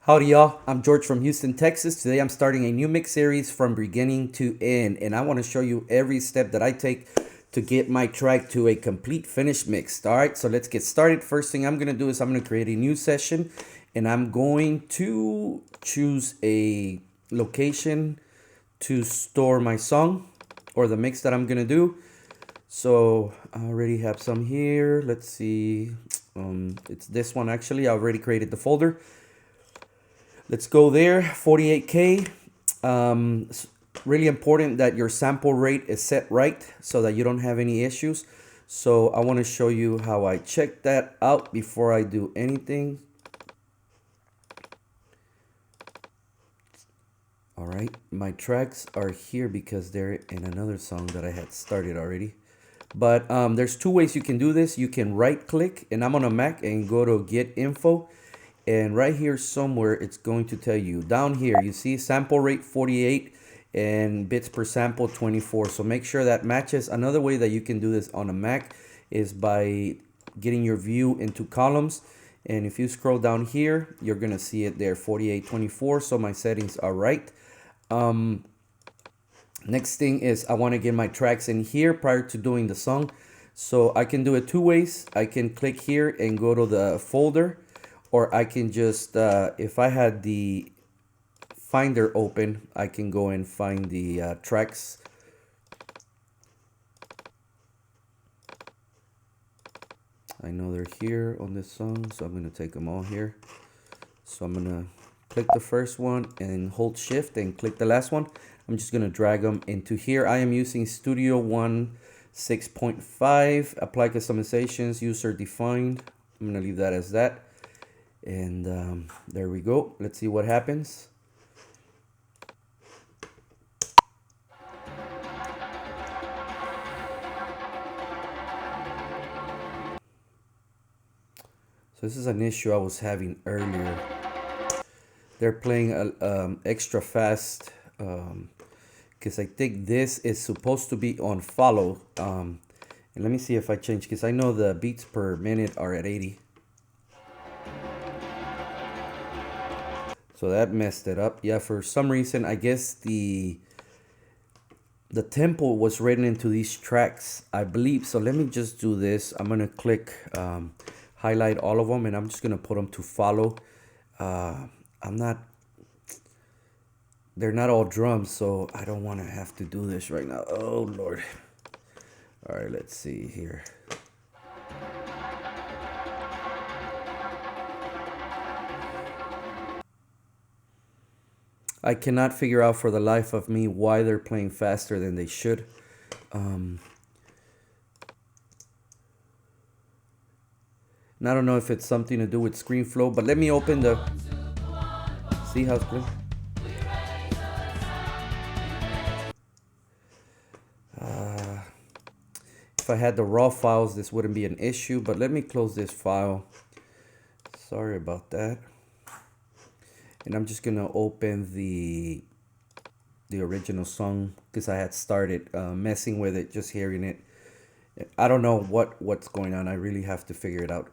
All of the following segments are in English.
Howdy y'all, I'm George from Houston, Texas. Today I'm starting a new mix series from beginning to end, and I want to show you every step that I take to get my track to a complete finished mix. Alright, so let's get started. First thing I'm going to do is I'm going to create a new session, and I'm going to choose a location to store my song or the mix that I'm going to do. So I already have some here. Let's see. It's this one actually. I already created the folder. Let's go there, 48K. It's really important that your sample rate is set right so that you don't have any issues. So I want to show you how I check that out before I do anything. All right, my tracks are here because they're in another song that I had started already. But there's two ways you can do this. You can right click, and I'm on a Mac, and go to get info. And right here somewhere, it's going to tell you down here, you see sample rate 48 and bits per sample 24. So make sure that matches. Another way that you can do this on a Mac is by getting your view into columns. And if you scroll down here, you're going to see it there, 48, 24. So my settings are right. Next thing is I want to get my tracks in here prior to doing the song. So I can do it two ways. I can click here and go to the folder. Or I can just, if I had the Finder open, I can go and find the tracks. I know they're here on this song, so I'm going to take them all here. So I'm going to click the first one and hold shift and click the last one. I'm just going to drag them into here. I am using Studio One 6.5, apply customizations, user defined. I'm going to leave that as that. And there we go. Let's see what happens. So this is an issue I was having earlier. They're playing extra fast because I think this is supposed to be on follow. And let me see if I change, because I know the beats per minute are at 80. So that messed it up. Yeah, for some reason, I guess the tempo was written into these tracks, I believe. So let me just do this. I'm gonna click highlight all of them, and I'm just gonna put them to follow. They're not all drums, so I don't want to have to do this right now. Oh Lord. All right, let's see here. I cannot figure out for the life of me why they're playing faster than they should. And I don't know if it's something to do with screen flow, but let me open the... See how it's playing? If I had the raw files, this wouldn't be an issue, but let me close this file. Sorry about that. And I'm just gonna open the original song because I had started messing with it, just hearing it. I don't know what's going on. I really have to figure it out.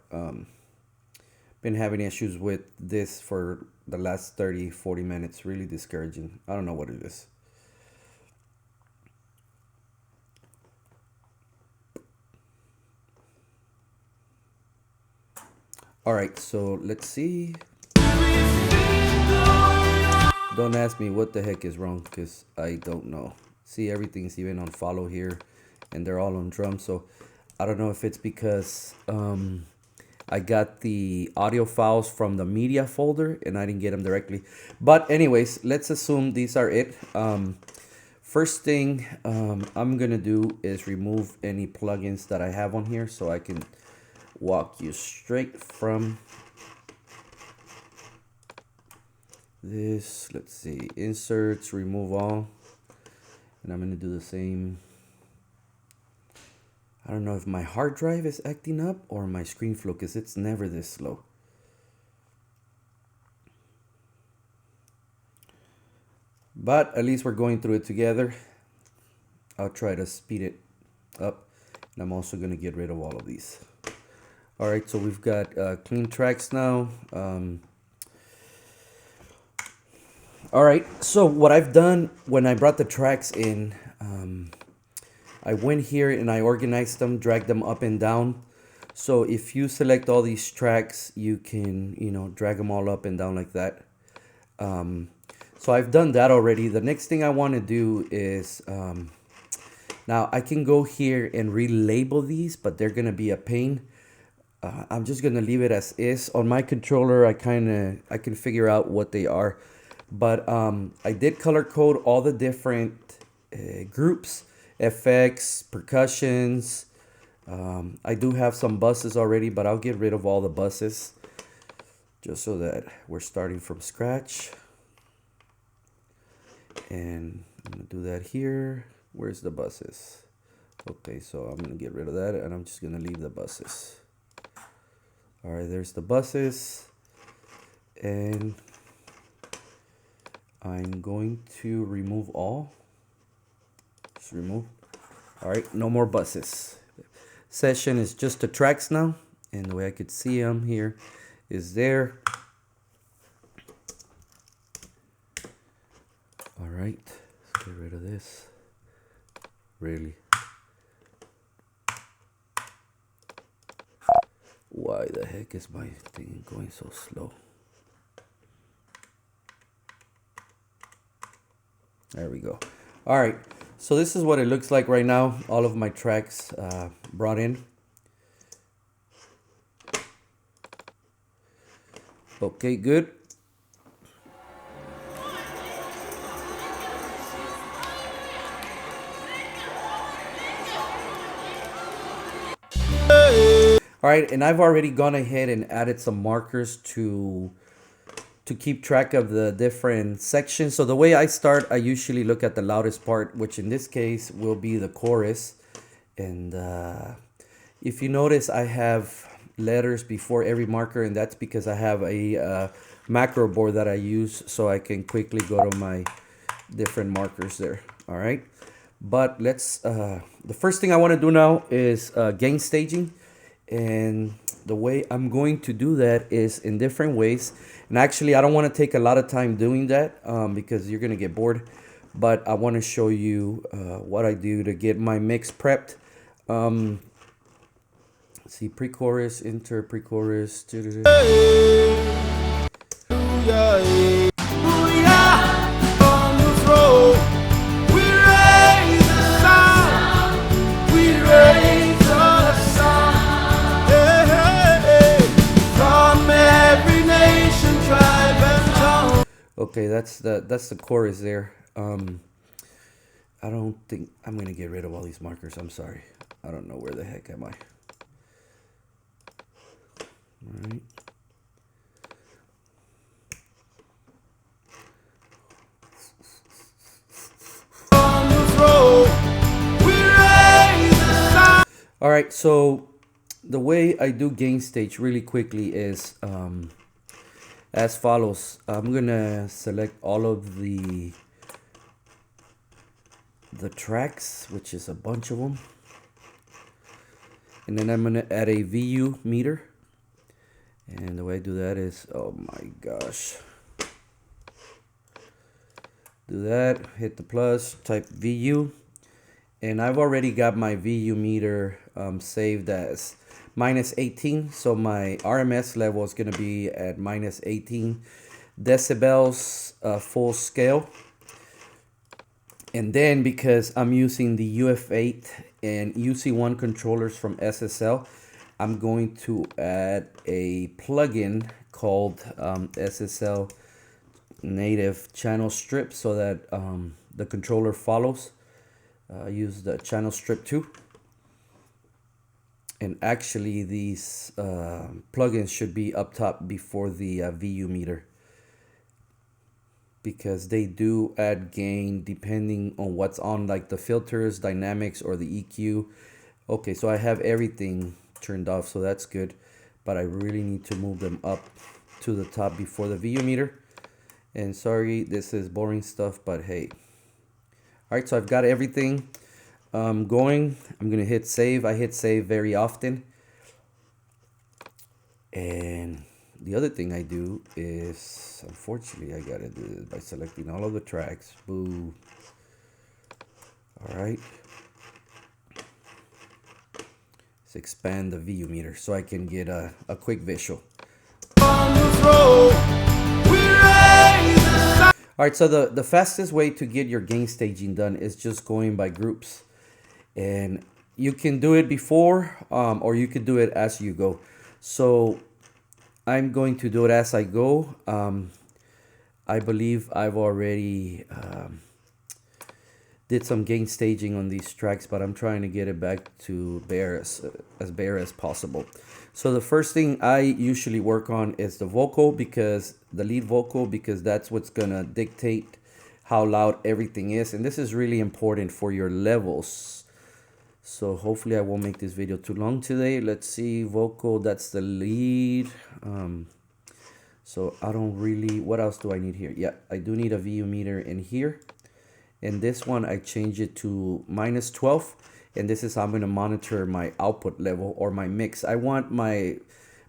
Been having issues with this for the last 30-40 minutes. Really discouraging. I don't know what it is. All right, so let's see. Don't ask me what the heck is wrong, because I don't know. See, everything's even on follow here, and they're all on drum. So I don't know if it's because I got the audio files from the media folder and I didn't get them directly. But anyways, let's assume these are it. First thing I'm gonna do is remove any plugins that I have on here, so I can walk you straight from this. Let's see, inserts, remove all, and I'm gonna do the same. I don't know if my hard drive is acting up or my screen flow, because it's never this slow. But at least we're going through it together. I'll try to speed it up, and I'm also gonna get rid of all of these. All right, so we've got clean tracks now. All right, so what I've done when I brought the tracks in, I went here and I organized them, dragged them up and down. So if you select all these tracks, you can, drag them all up and down like that. So I've done that already. The next thing I want to do is, now I can go here and relabel these, but they're going to be a pain. I'm just going to leave it as is. On my controller, I can figure out what they are. But I did color code all the different groups, effects, percussions. I do have some buses already, but I'll get rid of all the buses just so that we're starting from scratch. And I'm going to do that here. Where's the buses? Okay, so I'm going to get rid of that, and I'm just going to leave the buses. All right, there's the buses. And I'm going to remove all. Just remove. All right, no more buses. Session is just the tracks now. And the way I could see them here is there. All right, let's get rid of this. Really? Why the heck is my thing going so slow? There we go. All right, so this is what it looks like right now. All of my tracks brought in. Okay, good. All right, and I've already gone ahead and added some markers to keep track of the different sections. So the way I start, I usually look at the loudest part, which in this case will be the chorus. And if you notice, I have letters before every marker, and that's because I have a macro board that I use so I can quickly go to my different markers there. All right, but let's the first thing I want to do now is gain staging. And the way I'm going to do that is in different ways. And actually, I don't want to take a lot of time doing that because you're going to get bored. But I want to show you what I do to get my mix prepped. See, pre-chorus, inter, pre-chorus. Okay, that's the chorus there. I don't think I'm gonna get rid of all these markers. I'm sorry. I don't know where the heck am I. All right. All right, so the way I do gain stage really quickly is as follows. I'm gonna select all of the tracks, which is a bunch of them, and then I'm gonna add a VU meter. And the way I do that is, oh my gosh, do that, hit the plus, type VU, and I've already got my VU meter saved as -18, so my RMS level is going to be at -18 decibels full scale. And then because I'm using the UF8 and UC1 controllers from SSL, I'm going to add a plugin called SSL native channel strip so that the controller follows. Use the channel strip too. And actually these plugins should be up top before the VU meter, because they do add gain depending on what's on, like the filters, dynamics, or the EQ. Okay, so I have everything turned off, so that's good, but I really need to move them up to the top before the VU meter. And sorry, this is boring stuff, but hey. All right, so I've got everything going. I'm gonna hit save. I hit save very often, and the other thing I do is, unfortunately, I gotta do this by selecting all of the tracks. Boo. All right. Let's expand the view meter so I can get a quick visual. All right, so the fastest way to get your gain staging done is just going by groups. And you can do it before or you can do it as you go. So I'm going to do it as I go. I believe I've already did some gain staging on these tracks, but I'm trying to get it back to as bare as possible. So the first thing I usually work on is the vocal, because the lead vocal, because that's what's gonna dictate how loud everything is, and this is really important for your levels. So hopefully I won't make this video too long today. Let's see, vocal, that's the lead. So I don't really, what else do I need here? Yeah, I do need a VU meter in here. And this one, I change it to -12. And this is how I'm going to monitor my output level or my mix. I want my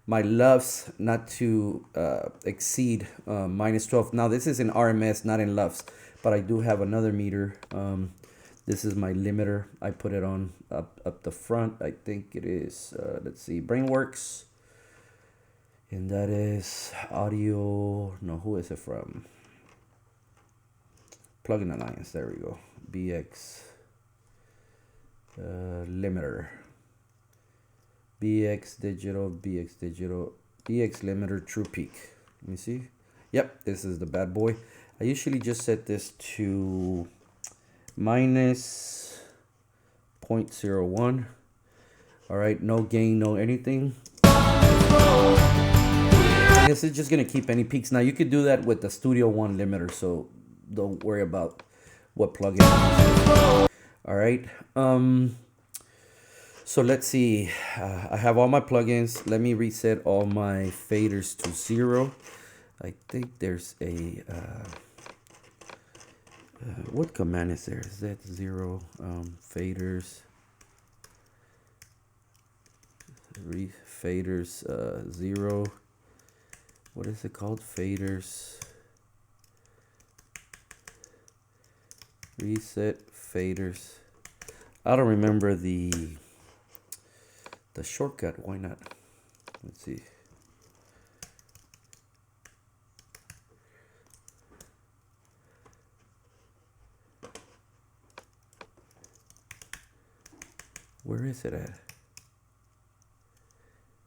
LUFs not to exceed -12. Now, this is in RMS, not in LUFs. But I do have another meter. This is my limiter. I put it on up the front. I think it is, let's see, Brainworks. And that is Audio, no, who is it from? Plugin Alliance, there we go. BX limiter. BX digital, BX limiter, true peak. Let me see. Yep, this is the bad boy. I usually just set this to -0.01. All right, no gain, no anything. This is just gonna keep any peaks. Now you could do that with the Studio One limiter, so don't worry about what plugin. All right. So let's see. I have all my plugins. Let me reset all my faders to 0. I think there's a what command is there? Is that 0? Faders. Faders 0. What is it called? Faders. Reset faders. I don't remember the shortcut. Why not? Let's see. Where is it at?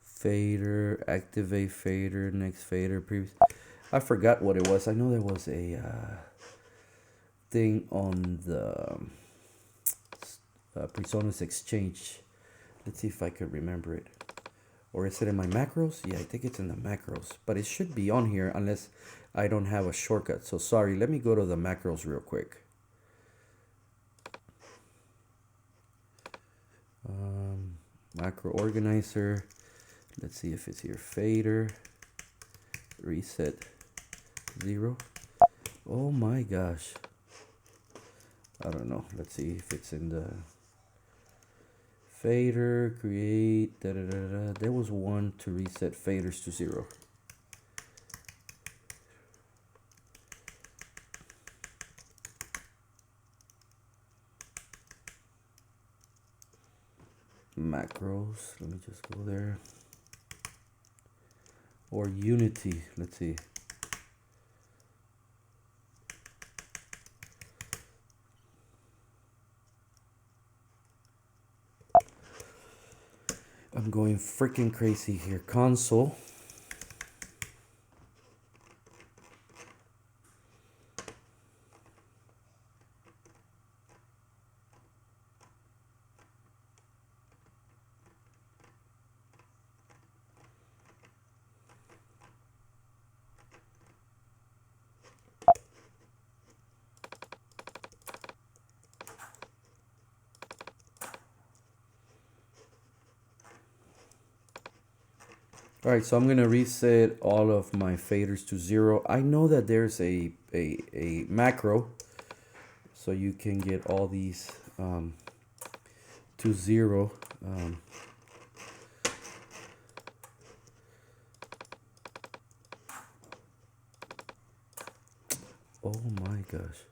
Fader, activate fader, next fader, previous. I forgot what it was. I know there was a thing on the Presonus Exchange. Let's see if I could remember it. Or is it in my macros? Yeah, I think it's in the macros. But it should be on here unless I don't have a shortcut. So sorry, let me go to the macros real quick. Macro organizer. Let's see if it's here. Fader. Reset 0. Oh my gosh. I don't know. Let's see if it's in the fader. Create. Da, da, da, da. There was one to reset faders to 0. Macros. Let me just go there. Or Unity. Let's see. I'm going freaking crazy here. Console. All right, so I'm gonna reset all of my faders to 0. I know that there's a macro, so you can get all these to 0. Oh my gosh.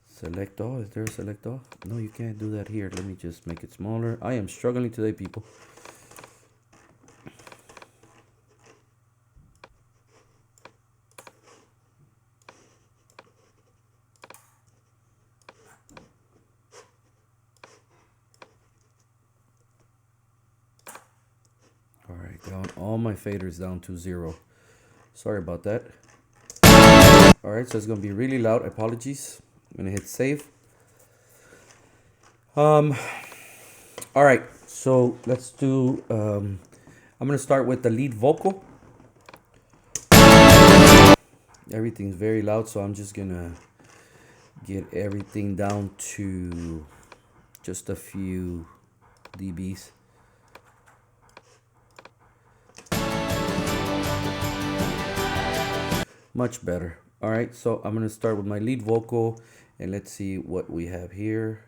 Select all. Is there a select all? No, you can't do that here. Let me just make it smaller. I am struggling today, people. All right, got all my faders down to 0. Sorry about that. All right, so it's gonna be really loud. Apologies. I'm gonna hit save. All right, so let's do. I'm gonna start with the lead vocal. Everything's very loud, so I'm just gonna get everything down to just a few dBs. Much better. All right, so I'm gonna start with my lead vocal, and let's see what we have here.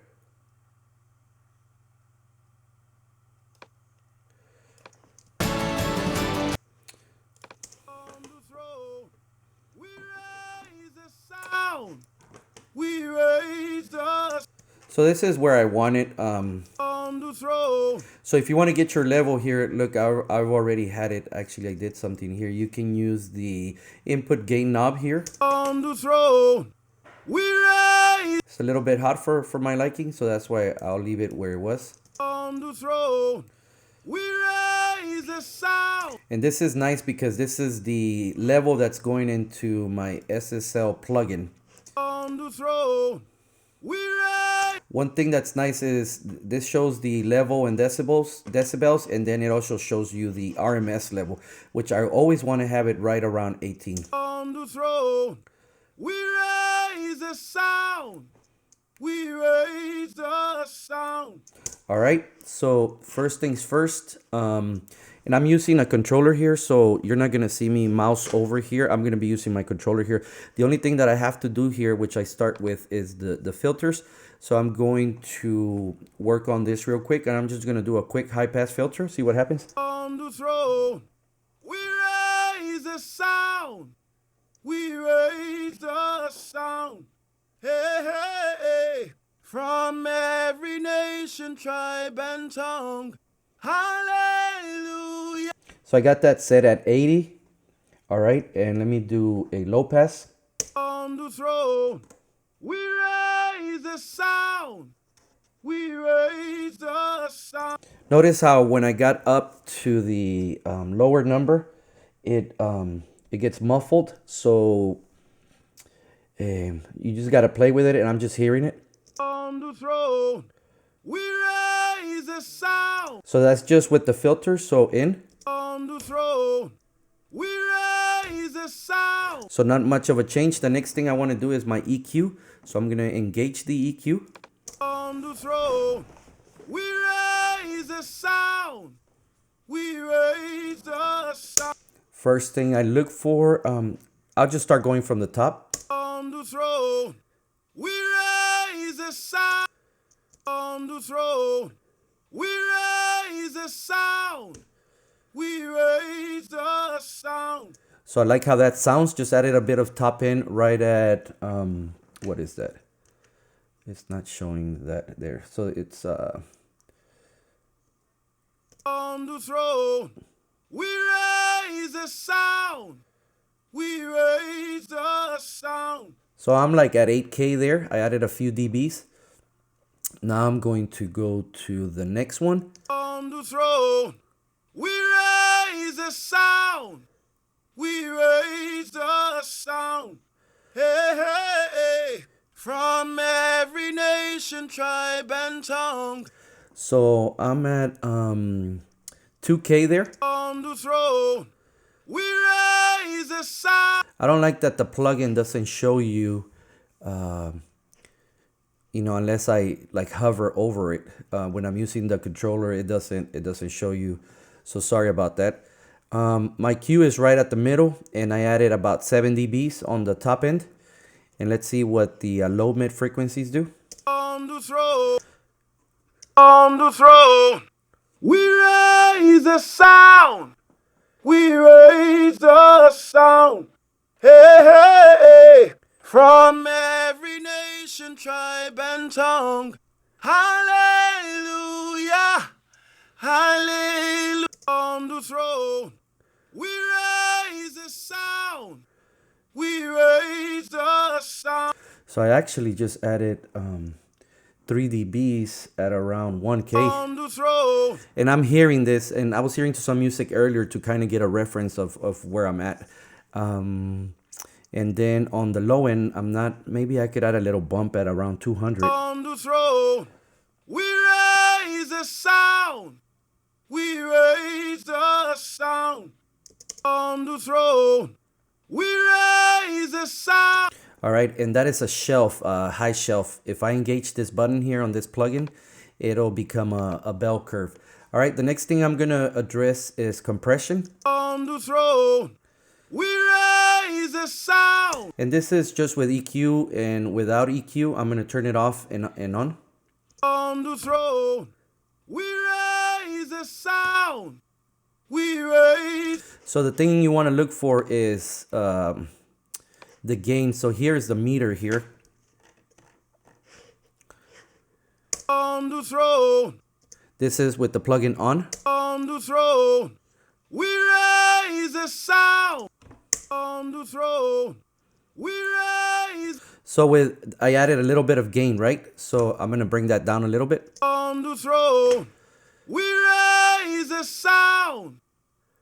So this is where I want it. So if you want to get your level here, look, I've already had it. Actually, I did something here. You can use the input gain knob here. It's a little bit hot for my liking, so that's why I'll leave it where it was. And this is nice because this is the level that's going into my SSL plugin. One thing that's nice is this shows the level in decibels, and then it also shows you the RMS level, which I always want to have it right around 18. We raise the sound. We raise the sound. All right, so first things first, and I'm using a controller here, so you're not gonna see me mouse over here. I'm gonna be using my controller here. The only thing that I have to do here, which I start with, is the filters. So I'm going to work on this real quick, and I'm just gonna do a quick high pass filter, see what happens. On the throne, we raise the sound. We raise the sound. Hey, hey, hey. From every nation, tribe, and tongue. Hallelujah. So I got that set at 80. All right, and let me do a low pass. On the throne, we raise the sound. We raise the sound. Notice how when I got up to the lower number, it gets muffled. So you just got to play with it, and I'm just hearing it. On the throne, we raise the sound. So that's just with the filter, so in. On the throne, we raise the sound. So not much of a change. The next thing I want to do is my EQ. So I'm going to engage the EQ. On the throne, we raise the sound. We raise the sound. First thing I look for, I'll just start going from the top. On the throne, we raise the sound. On the throne, we raise the sound. We raise the sound. So I like how that sounds. Just added a bit of top end right at, what is that? It's not showing that there. So it's, on the throne, we raise the sound. We raise the sound. So I'm like at 8K there. I added a few dBs. Now I'm going to go to the next one. On the throne, we raise the sound. We raise the sound. Hey, hey, hey. From every nation, tribe, and tongue. So I'm at 2K there. On the throne, we raise the sound. I don't like that the plugin doesn't show you, you know, unless I like hover over it. When I'm using the controller, it doesn't show you. So sorry about that. My Q is right at the middle, and I added about 7 dBs on the top end. And let's see what the low mid frequencies do. On the throne. On the throne. We raise the sound. We raise the sound. Hey, hey, hey. From every nation, tribe, and tongue. Hallelujah. Hallelujah. On the throne. We raise the sound. We raise the sound. So I actually just added 3 dBs at around 1K. On the throne. And I'm hearing this, and I was hearing to some music earlier to kind of get a reference of where I'm at. And then on the low end, maybe I could add a little bump at around 200. On the throne, we raise the sound. We raise the sound. On the throne, we raise the sound. All right, and that is a shelf, high shelf. If I engage this button here on this plugin, it'll become a bell curve. All right, the next thing I'm gonna address is compression. On the throne, we raise the sound. And this is just with EQ, and without EQ, I'm gonna turn it off and on. On the throne, we raise the sound. We raise. So the thing you wanna look for is the gain. So here's the meter here. On the throne. This is with the plugin on. On the throne, we raise the sound. On the throne, we raise. So I added a little bit of gain, right? So I'm gonna bring that down a little bit. On the throne, we raise the sound.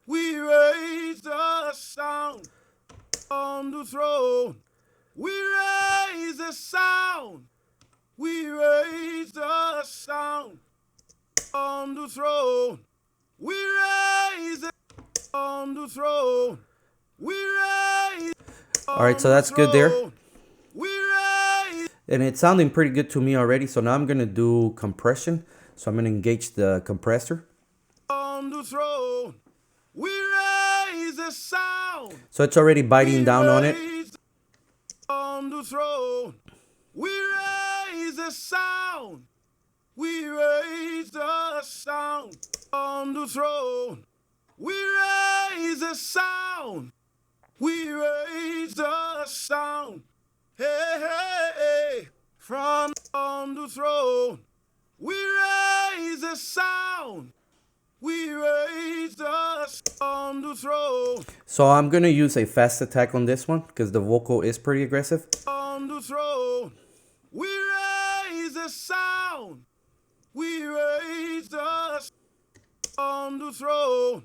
We raise the sound. On the throne, we raise the sound. We raise the sound. On the throne, we raise it. On the throne, we raise. All right, so that's good there. We raise. And it's sounding pretty good to me already. So now I'm gonna do compression. So I'm gonna engage the compressor. On the throne, we raise the sound. So it's already biting down on it. On the throne, we raise the sound. We raise the sound. On the throne, we raise the sound. We raise the sound. Hey, hey, hey. From on the throne, we raise the sound. We raise us on the throne. So I'm gonna use a fast attack on this one because the vocal is pretty aggressive. On the throne, we raise the sound. We raise us on the throne.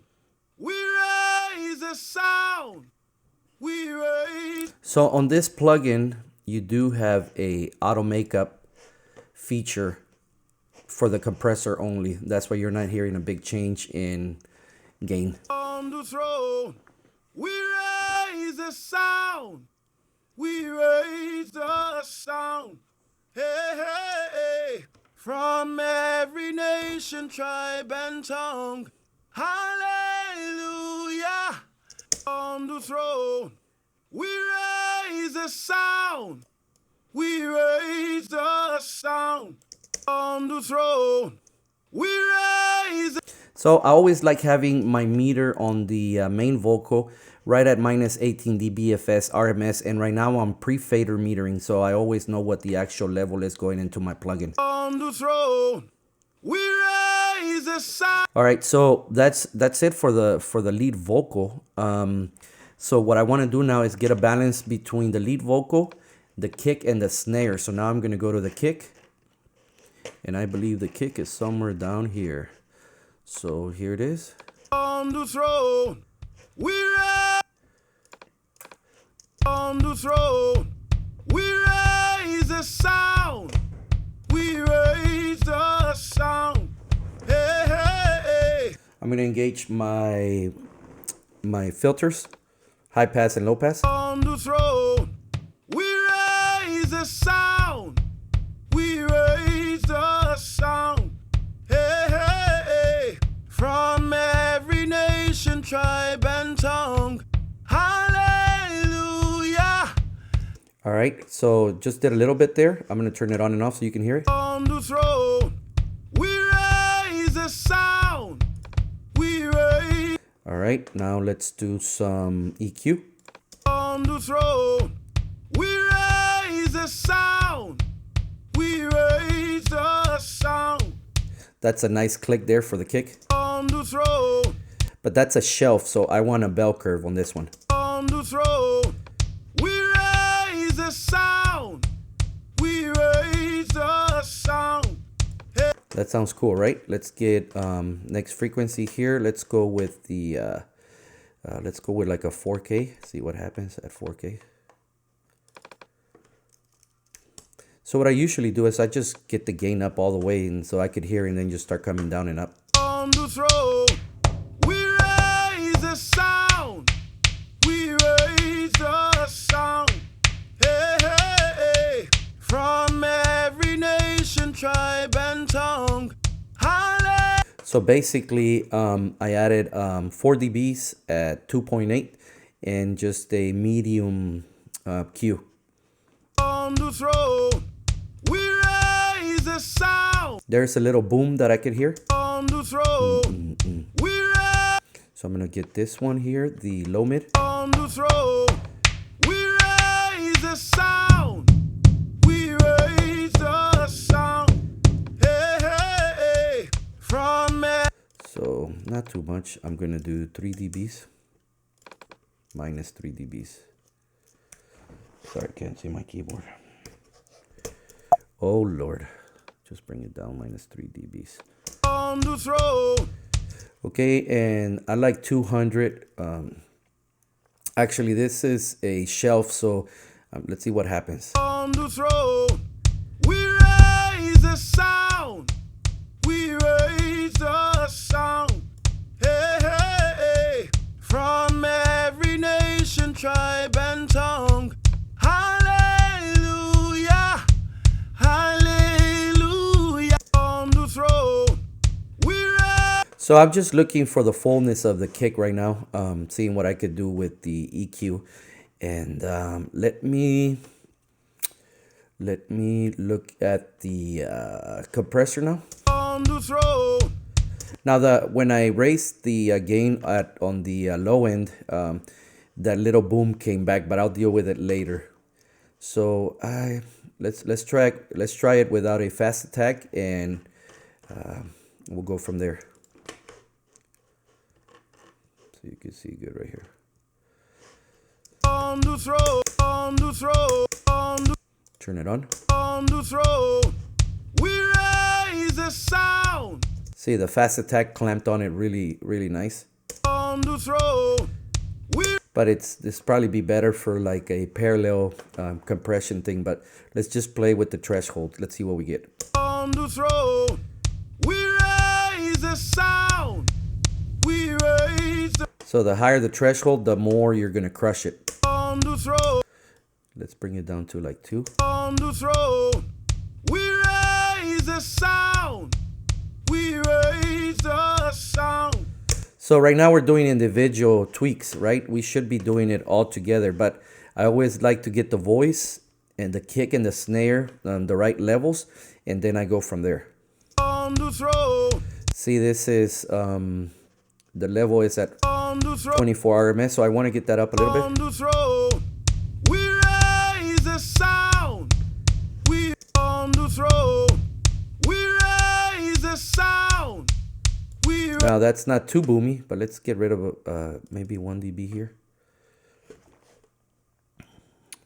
We raise the sound. We raise. So on this plugin, you do have a auto makeup feature for the compressor only. That's why you're not hearing a big change in gain. On the throne, we raise the sound. We raise the sound. Hey, hey, hey. From every nation, tribe, and tongue. Hallelujah. On the throne, we raise the sound. We raise the sound. On the throne, we raise. So I always like having my meter on the main vocal right at minus 18 dBFS RMS, and right now I'm pre-fader metering, so I always know what the actual level is going into my plugin. On the throne, we raise the sound. All right, so that's it for the lead vocal. So what I want to do now is get a balance between the lead vocal, the kick, and the snare. So now I'm going to go to the kick. And I believe the kick is somewhere down here. So here it is. On the throne, we raise. On the throne, we raise the sound. We raise the sound. Hey, hey, hey. I'm going to engage my filters, high pass and low pass. On the throne, we raise the sound. We raise the sound. Hey, hey, hey. From every nation, tribe, and tongue. Hallelujah. All right, so just did a little bit there. I'm going to turn it on and off so you can hear it. On the throne, we raise the sound. right, now let's do some EQ. On the throne, we raise the sound. We raise the sound. That's a nice click there for the kick. On the throne, but that's a shelf, so I want a bell curve on this one. On the throne, we raise the sound. We raise the sound. Hey. That sounds cool, right? Let's get next frequency here. Let's go with the let's go with like a 4K. See what happens at 4K. So what I usually do is I just get the gain up all the way, and so I could hear, and then just start coming down and up. On the throne, we raise the sound. We raise the sound. Hey, hey, hey. From every nation, tribe, and tongue. Hallelujah. So basically, I added 4 dBs at 2.8 and just a medium Q. On the throne, we raise the sound. There's a little boom that I could hear. On the throne, we raise. So I'm gonna get this one here, the low mid. On the throne, we raise the sound. We raise the sound. Hey, hey, hey. From so not too much. I'm gonna do 3 dBs. Minus 3 dBs. Sorry, can't see my keyboard. Oh Lord, just bring it down, minus 3 dBs. On the throne. Okay, and I like 200. Actually, this is a shelf, so let's see what happens. On the throne, we raise the sound. We raise the sound. Hey, hey, hey. From every nation, tribe, and tongue. Hallelujah. Hallelujah. On the throne, we raise. So I'm just looking for the fullness of the kick right now, seeing what I could do with the EQ. And let me look at the compressor now. On the throne. Now when I raised the gain on the low end, that little boom came back, but I'll deal with it later. So let's try it without a fast attack, and we'll go from there. So you can see good right here. On the throne, on the throne, on the. Turn it on. On the throne, we raise the sound. See, the fast attack clamped on it really, really nice. On the throne, but this probably be better for like a parallel compression thing. But let's just play with the threshold. Let's see what we get. On the throne, we raise the sound. We raise the. So the higher the threshold, the more you're gonna crush it. On the throne. Let's bring it down to like 2. On the throne, we raise the sound. We raise the sound. So right now we're doing individual tweaks, right? We should be doing it all together, but I always like to get the voice and the kick and the snare on the right levels, and then I go from there. On the throne. See, this is the level is at 24 RMS, so I want to get that up a little bit. On the throne, we raise the sound. We on the throne, we raise the sound. Now that's not too boomy, but let's get rid of maybe 1 dB here.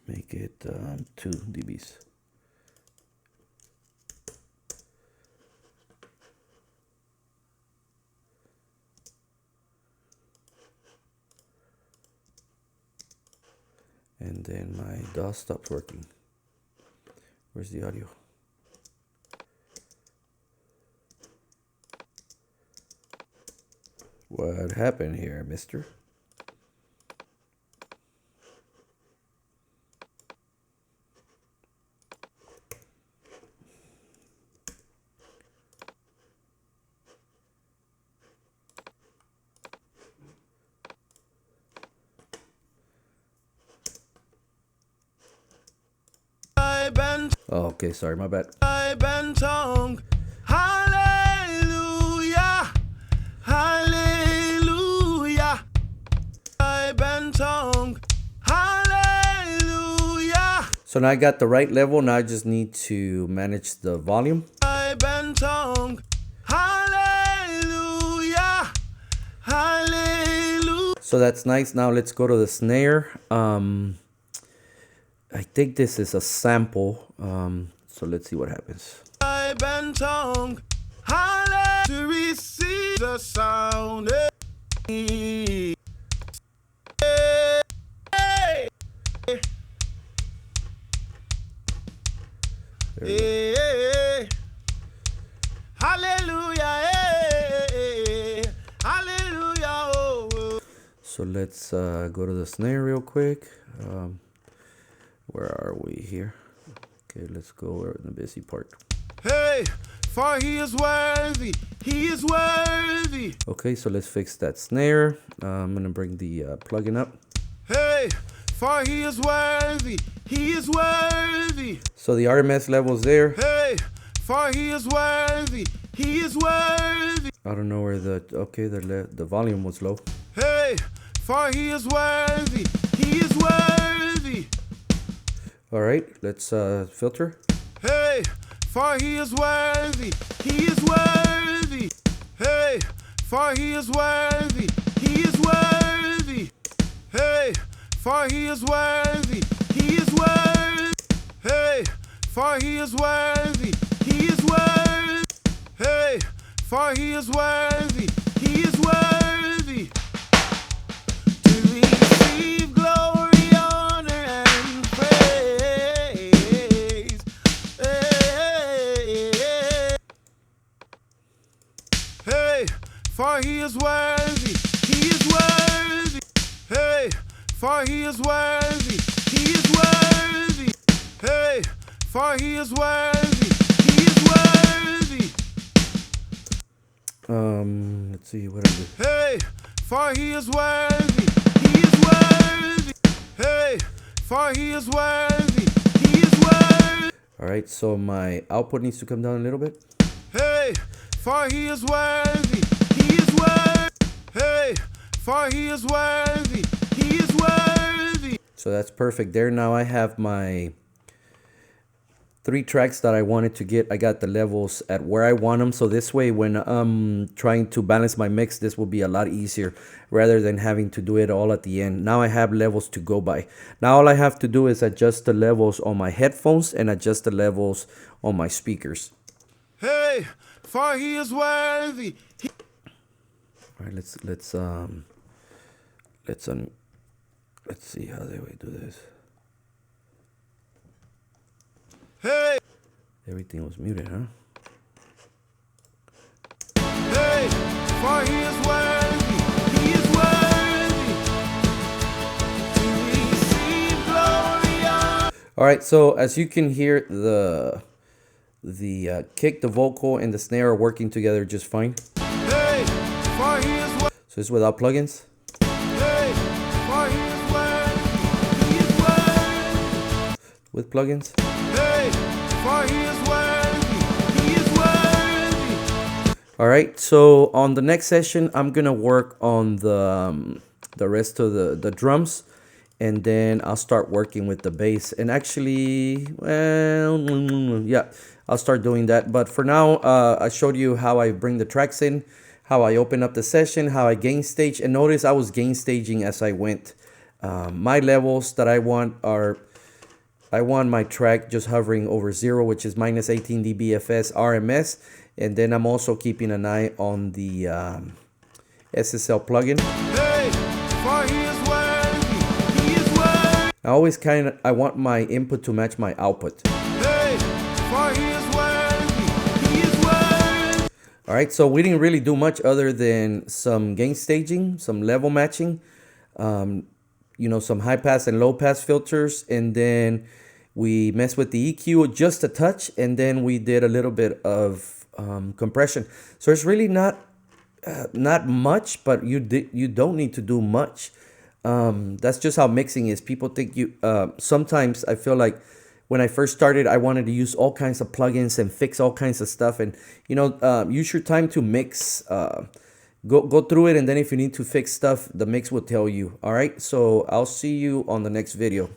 Make it 2 dBs. And then my DAW stops working. Where's the audio? What happened here, mister? Oh, okay, sorry, my bad. Tongue. Hallelujah. Hallelujah. So now I got the right level. Now I just need to manage the volume. Hallelujah, hallelujah. So that's nice. Now let's go to the snare. I think this is a sample. So let's see what happens. To receive the sound. Hallelujah, hallelujah. Oh. So let's go to the snare real quick. Where are we here? Okay, let's go in the busy part. Hey, for he is worthy, he is worthy. Okay, so let's fix that snare. I'm gonna bring the plugin up. Hey, for he is worthy, he is worthy. So the RMS level's there. Hey, for he is worthy, he is worthy. I don't know where the, okay, the volume was low. Hey, for he is worthy, he is worthy. All right, let's filter. Hey, for he is worthy, he is worthy. Hey, for he is worthy, he is worthy. Hey, for he is worthy, he is worthy. Hey, for he is worthy, he is worthy. Hey, for he is worthy, he is worthy. To receive glory, honor, and praise. Hey, for he is worthy, he is worthy. Hey, for he is worthy, he is worthy. Hey, for he is worthy, he is worthy. Let's see what I do. Hey, for he is worthy, he is worthy. Hey, for he is worthy, he is worthy. All right, so my output needs to come down a little bit. Hey, for he is worthy, he is worthy. Hey, for he is worthy, he is worthy. So that's perfect there. Now I have my 3 tracks that I wanted to get. I got the levels at where I want them. So this way, when I'm trying to balance my mix, this will be a lot easier rather than having to do it all at the end. Now I have levels to go by. Now all I have to do is adjust the levels on my headphones and adjust the levels on my speakers. Hey, for he is worthy. All right, let's see how do we do this. Hey, Everything was muted, huh? hey, for he is worthy, he is worthy. To receive glory. All right, so as you can hear, the kick, the vocal, and the snare are working together just fine. Hey, for he is worthy. So it's without plugins. Hey, for he is worthy, he is worthy. With plugins. Hey, for he is worthy, he is worthy. All right, so on the next session, I'm gonna work on the rest of the drums, and then I'll start working with the bass. And actually, well, yeah, I'll start doing that. But for now, I showed you how I bring the tracks in, how I open up the session, how I gain stage. And notice I was gain staging as I went. My levels that I want are, I want my track just hovering over 0, which is minus 18 dBFS RMS. And then I'm also keeping an eye on the SSL plugin. Hey, for he is worthy, he is worthy. I want my input to match my output. Hey, for he is worthy, he is worthy. All right, so we didn't really do much other than some gain staging, some level matching, you know, some high pass and low pass filters, and then we messed with the EQ just a touch, and then we did a little bit of compression. So it's really not much, but you don't need to do much. That's just how mixing is. People think you sometimes I feel like when I first started, I wanted to use all kinds of plugins and fix all kinds of stuff, and you know, use your time to mix. Go through it, and then if you need to fix stuff, the mix will tell you. All right, so I'll see you on the next video.